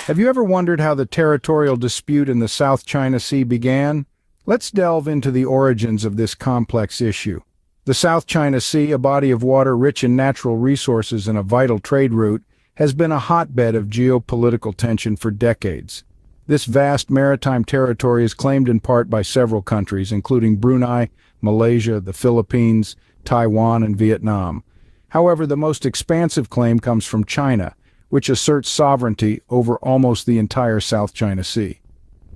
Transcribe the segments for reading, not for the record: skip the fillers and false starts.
Have you ever wondered how the territorial dispute in the South China Sea began? Let's delve into the origins of this complex issue. The South China Sea, a body of water rich in natural resources and a vital trade route, has been a hotbed of geopolitical tension for decades. This vast maritime territory is claimed in part by several countries, including Brunei, Malaysia, the Philippines, Taiwan, and Vietnam. However, the most expansive claim comes from China, which asserts sovereignty over almost the entire South China Sea.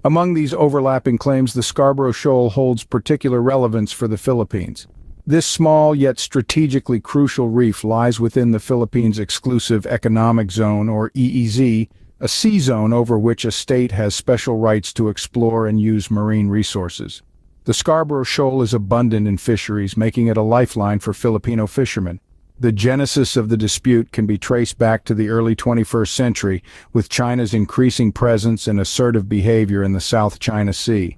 Among these overlapping claims, the Scarborough Shoal holds particular relevance for the Philippines. This small yet strategically crucial reef lies within the Philippines' exclusive economic zone, or EEZ, a sea zone over which a state has special rights to explore and use marine resources. The Scarborough Shoal is abundant in fisheries, making it a lifeline for Filipino fishermen. The genesis of the dispute can be traced back to the early 21st century, with China's increasing presence and assertive behavior in the South China Sea.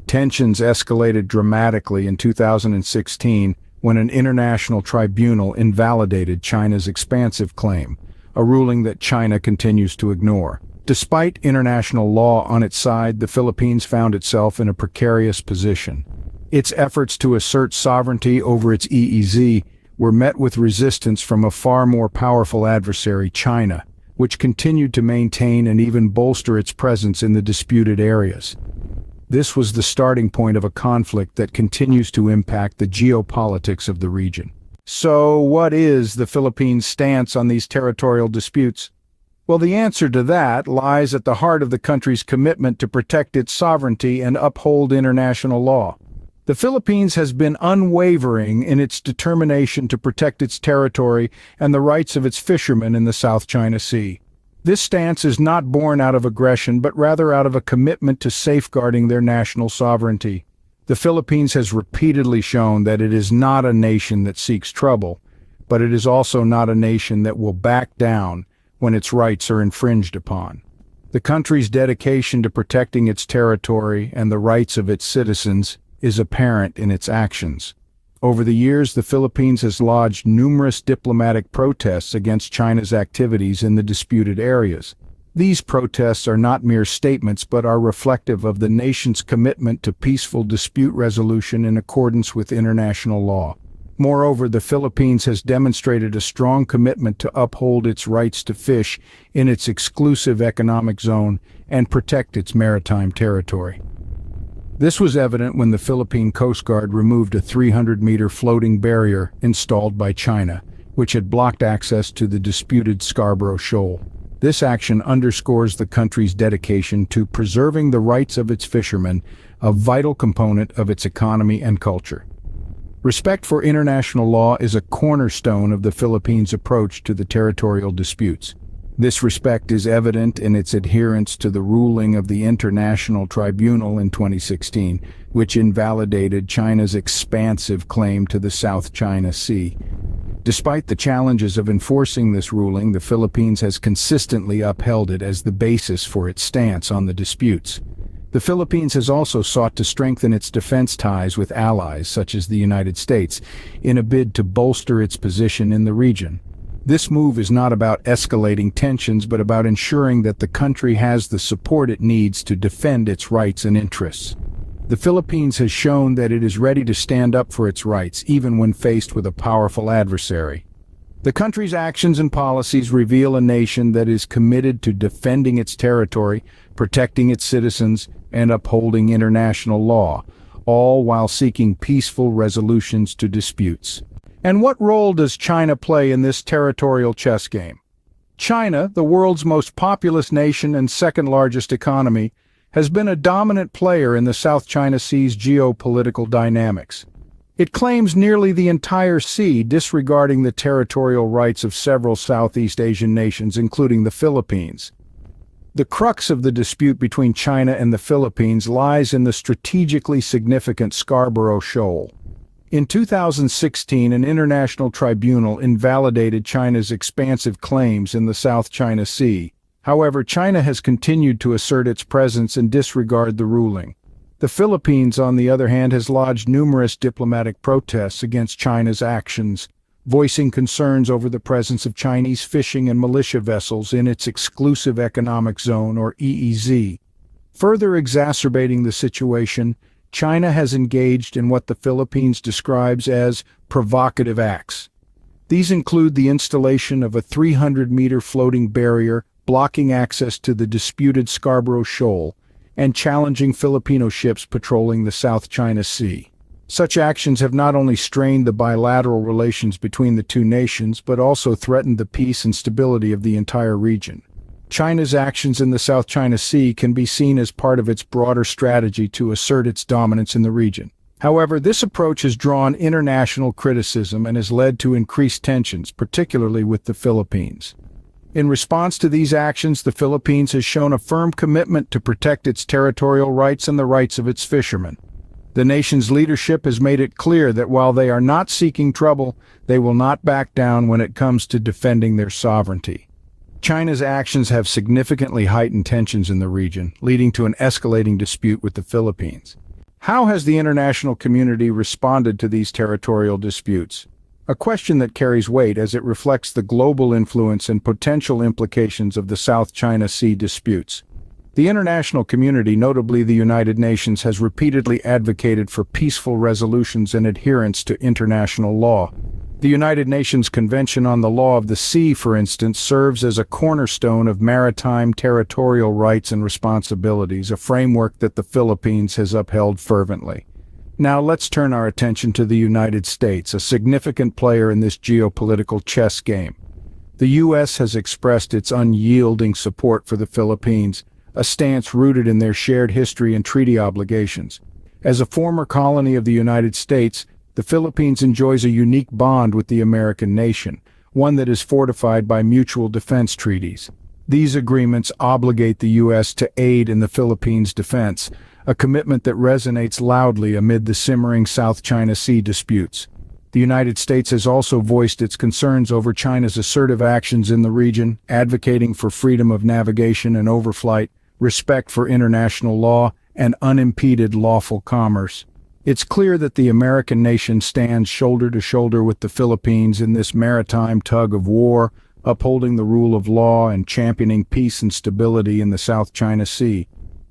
Tensions escalated dramatically in 2016 when an international tribunal invalidated China's expansive claim, a ruling that China continues to ignore. Despite international law on its side, the Philippines found itself in a precarious position. Its efforts to assert sovereignty over its EEZ were met with resistance from a far more powerful adversary, China, which continued to maintain and even bolster its presence in the disputed areas. This was the starting point of a conflict that continues to impact the geopolitics of the region. So, what is the Philippines' stance on these territorial disputes? Well, the answer to that lies at the heart of the country's commitment to protect its sovereignty and uphold international law. The Philippines has been unwavering in its determination to protect its territory and the rights of its fishermen in the South China Sea. This stance is not born out of aggression, but rather out of a commitment to safeguarding their national sovereignty. The Philippines has repeatedly shown that it is not a nation that seeks trouble, but it is also not a nation that will back down when its rights are infringed upon. The country's dedication to protecting its territory and the rights of its citizens is apparent in its actions. Over the years, the Philippines has lodged numerous diplomatic protests against China's activities in the disputed areas. These protests are not mere statements but are reflective of the nation's commitment to peaceful dispute resolution in accordance with international law. Moreover, the Philippines has demonstrated a strong commitment to uphold its rights to fish in its exclusive economic zone and protect its maritime territory. This was evident when the Philippine Coast Guard removed a 300-meter floating barrier installed by China, which had blocked access to the disputed Scarborough Shoal. This action underscores the country's dedication to preserving the rights of its fishermen, a vital component of its economy and culture. Respect for international law is a cornerstone of the Philippines' approach to the territorial disputes. This respect is evident in its adherence to the ruling of the International Tribunal in 2016, which invalidated China's expansive claim to the South China Sea. Despite the challenges of enforcing this ruling, the Philippines has consistently upheld it as the basis for its stance on the disputes. The Philippines has also sought to strengthen its defense ties with allies such as the United States in a bid to bolster its position in the region. This move is not about escalating tensions, but about ensuring that the country has the support it needs to defend its rights and interests. The Philippines has shown that it is ready to stand up for its rights, even when faced with a powerful adversary. The country's actions and policies reveal a nation that is committed to defending its territory, protecting its citizens, and upholding international law, all while seeking peaceful resolutions to disputes. And what role does China play in this territorial chess game? China, the world's most populous nation and second-largest economy, has been a dominant player in the South China Sea's geopolitical dynamics. It claims nearly the entire sea, disregarding the territorial rights of several Southeast Asian nations, including the Philippines. The crux of the dispute between China and the Philippines lies in the strategically significant Scarborough Shoal. In 2016, an international tribunal invalidated China's expansive claims in the South China Sea. However, China has continued to assert its presence and disregard the ruling. The Philippines, on the other hand, has lodged numerous diplomatic protests against China's actions, voicing concerns over the presence of Chinese fishing and militia vessels in its exclusive economic zone, or EEZ. Further exacerbating the situation, China has engaged in what the Philippines describes as provocative acts. These include the installation of a 300-meter floating barrier blocking access to the disputed Scarborough Shoal and challenging Filipino ships patrolling the South China Sea. Such actions have not only strained the bilateral relations between the two nations, but also threatened the peace and stability of the entire region. China's actions in the South China Sea can be seen as part of its broader strategy to assert its dominance in the region. However, this approach has drawn international criticism and has led to increased tensions, particularly with the Philippines. In response to these actions, the Philippines has shown a firm commitment to protect its territorial rights and the rights of its fishermen. The nation's leadership has made it clear that while they are not seeking trouble, they will not back down when it comes to defending their sovereignty. China's actions have significantly heightened tensions in the region, leading to an escalating dispute with the Philippines. How has the international community responded to these territorial disputes? A question that carries weight as it reflects the global influence and potential implications of the South China Sea disputes. The international community, notably the United Nations, has repeatedly advocated for peaceful resolutions and adherence to international law. The United Nations Convention on the Law of the Sea, for instance, serves as a cornerstone of maritime territorial rights and responsibilities, a framework that the Philippines has upheld fervently. Now let's turn our attention to the United States, a significant player in this geopolitical chess game. The U.S. has expressed its unyielding support for the Philippines, a stance rooted in their shared history and treaty obligations. As a former colony of the United States, the Philippines enjoys a unique bond with the American nation, one that is fortified by mutual defense treaties. These agreements obligate the U.S. to aid in the Philippines' defense, a commitment that resonates loudly amid the simmering South China Sea disputes. The United States has also voiced its concerns over China's assertive actions in the region, advocating for freedom of navigation and overflight, respect for international law, and unimpeded lawful commerce. It's clear that the American nation stands shoulder to shoulder with the Philippines in this maritime tug of war, upholding the rule of law and championing peace and stability in the South China Sea.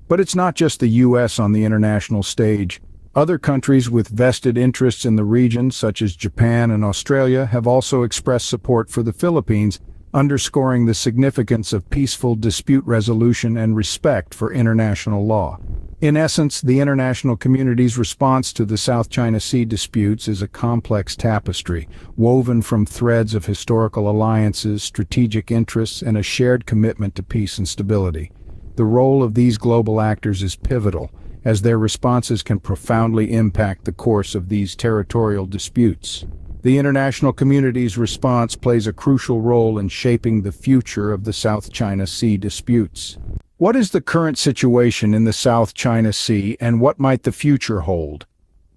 But it's not just the U.S. on the international stage. Other countries with vested interests in the region, such as Japan and Australia, have also expressed support for the Philippines, underscoring the significance of peaceful dispute resolution and respect for international law. In essence, the international community's response to the South China Sea disputes is a complex tapestry, woven from threads of historical alliances, strategic interests, and a shared commitment to peace and stability. The role of these global actors is pivotal, as their responses can profoundly impact the course of these territorial disputes. The international community's response plays a crucial role in shaping the future of the South China Sea disputes. What is the current situation in the South China Sea, and what might the future hold?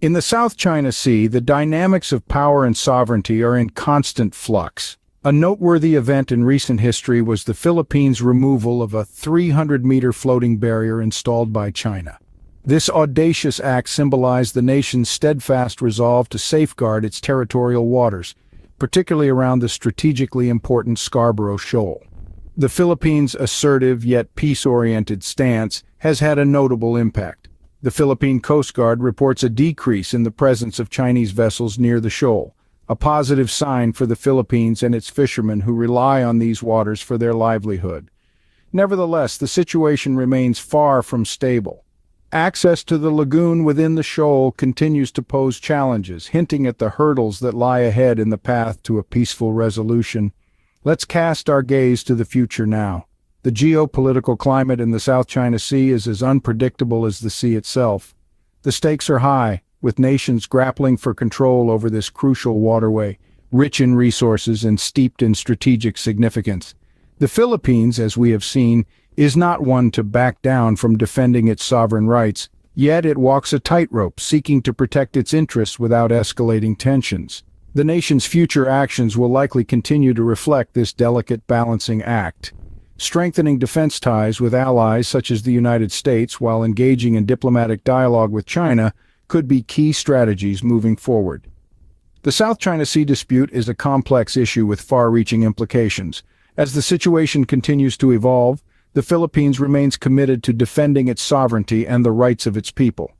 In the South China Sea, the dynamics of power and sovereignty are in constant flux. A noteworthy event in recent history was the Philippines' removal of a 300-meter floating barrier installed by China. This audacious act symbolized the nation's steadfast resolve to safeguard its territorial waters, particularly around the strategically important Scarborough Shoal. The Philippines' assertive yet peace-oriented stance has had a notable impact. The Philippine Coast Guard reports a decrease in the presence of Chinese vessels near the shoal, a positive sign for the Philippines and its fishermen who rely on these waters for their livelihood. Nevertheless, the situation remains far from stable. Access to the lagoon within the shoal continues to pose challenges, hinting at the hurdles that lie ahead in the path to a peaceful resolution. Let's cast our gaze to the future now. The geopolitical climate in the South China Sea is as unpredictable as the sea itself. The stakes are high, with nations grappling for control over this crucial waterway, rich in resources and steeped in strategic significance. The Philippines, as we have seen, is not one to back down from defending its sovereign rights, yet it walks a tightrope, seeking to protect its interests without escalating tensions. The nation's future actions will likely continue to reflect this delicate balancing act. Strengthening defense ties with allies such as the United States while engaging in diplomatic dialogue with China could be key strategies moving forward. The South China Sea dispute is a complex issue with far-reaching implications. As the situation continues to evolve, the Philippines remains committed to defending its sovereignty and the rights of its people.